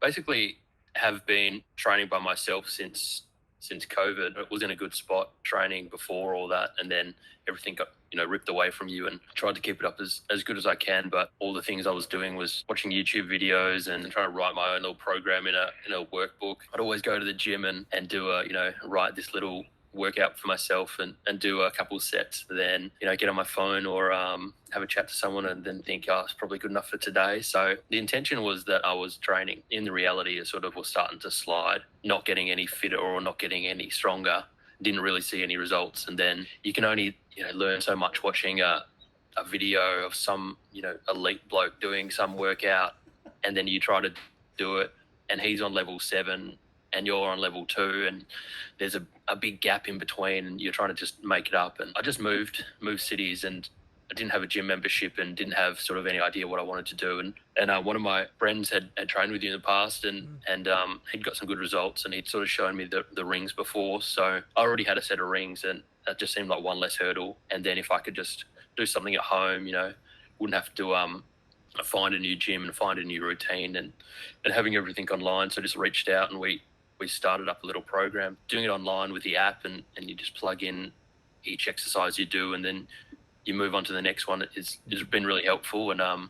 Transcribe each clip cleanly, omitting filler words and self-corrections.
Basically have been training by myself since COVID. I was in a good spot training before all that, and then everything got ripped away from you. And tried to keep it up as good as I can. But all the things I was doing was watching YouTube videos and trying to write my own little program in a workbook. I'd always go to the gym and do write this little workout for myself and do a couple of sets, then get on my phone or have a chat to someone and then think, oh, it's probably good enough for today. So the intention was that I was training. In the reality, it sort of was starting to slide, not getting any fitter or not getting any stronger. Didn't really see any results. And then you can only learn so much watching a video of some elite bloke doing some workout, and then you try to do it and he's on level 7 and you're on level 2, and there's a big gap in between, and you're trying to just make it up. And I just moved cities, and I didn't have a gym membership and didn't have sort of any idea what I wanted to do. And one of my friends had trained with you in the past, and he'd got some good results, and he'd sort of shown me the rings before. So I already had a set of rings, and that just seemed like one less hurdle. And then if I could just do something at home, wouldn't have to find a new gym and find a new routine, and having everything online. So I just reached out, and we started up a little program, doing it online with the app, and you just plug in each exercise you do, and then you move on to the next one. It's been really helpful, and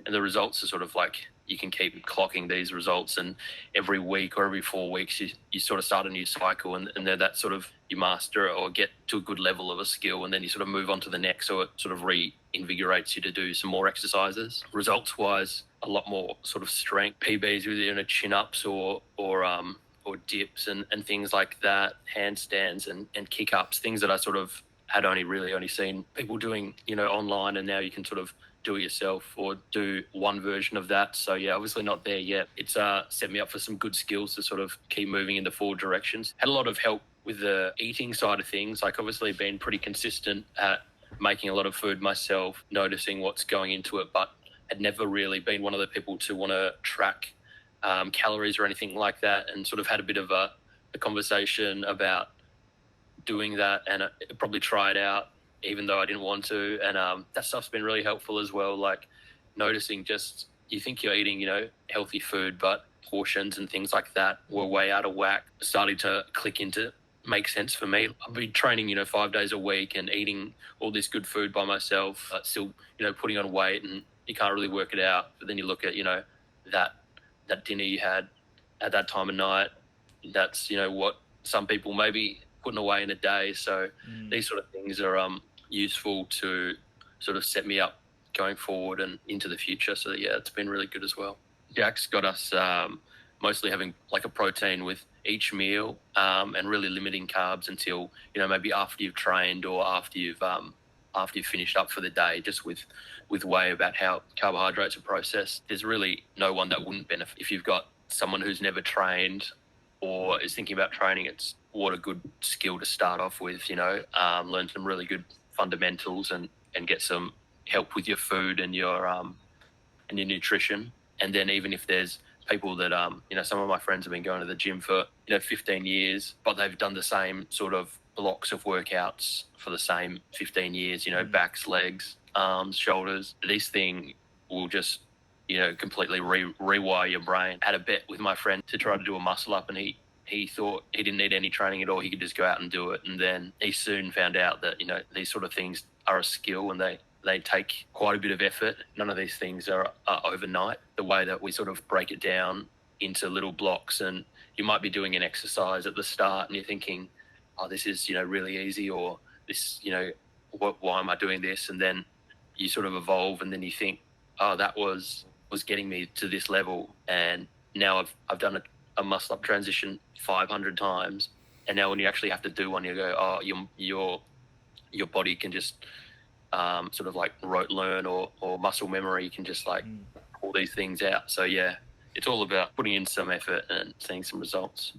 the results are sort of like you can keep clocking these results, and every week or every 4 weeks you sort of start a new cycle, and then that sort of you master it or get to a good level of a skill, and then you sort of move on to the next, so it sort of reinvigorates you to do some more exercises. Results wise, a lot more sort of strength PBs with chin-ups or dips and things like that, handstands and kick-ups, things that I sort of had only seen people doing, online, and now you can sort of do it yourself or do one version of that. So yeah, obviously not there yet. It's set me up for some good skills to sort of keep moving in the forward directions. Had a lot of help with the eating side of things, like obviously been pretty consistent at making a lot of food myself, noticing what's going into it, but had never really been one of the people to want to track calories or anything like that, and sort of had a bit of a conversation about doing that, and probably try it out even though I didn't want to. And that stuff's been really helpful as well, like noticing just you think you're eating healthy food, but portions and things like that were way out of whack, starting to click into make sense for me. I've been training 5 days a week and eating all this good food by myself, still putting on weight, and you can't really work it out. But then you look at that dinner you had at that time of night, that's what some people may be putting away in a day. So these sort of things are useful to sort of set me up going forward and into the future. So yeah, it's been really good as well. Jack's got us mostly having like a protein with each meal, and really limiting carbs until maybe after you've trained or after you've finished up for the day, just with way about how carbohydrates are processed. There's really no one that wouldn't benefit. If you've got someone who's never trained or is thinking about training, it's what a good skill to start off with, learn some really good fundamentals and get some help with your food and your nutrition. And then even if there's people that, some of my friends have been going to the gym for, 15 years, but they've done the same sort of blocks of workouts for the same 15 years, backs, legs, arms, shoulders. This thing will just, completely rewire your brain. I had a bet with my friend to try to do a muscle up, and he thought he didn't need any training at all. He could just go out and do it. And then he soon found out that, these sort of things are a skill, and they take quite a bit of effort. None of these things are overnight. The way that we sort of break it down into little blocks, and you might be doing an exercise at the start and you're thinking, oh, this is, really easy, or this, why am I doing this? And then you sort of evolve, and then you think, oh, that was getting me to this level. And now I've done a muscle up transition 500 times. And now when you actually have to do one, you go, oh, your body can just sort of like rote learn or muscle memory. You can just like pull these things out. So yeah, it's all about putting in some effort and seeing some results.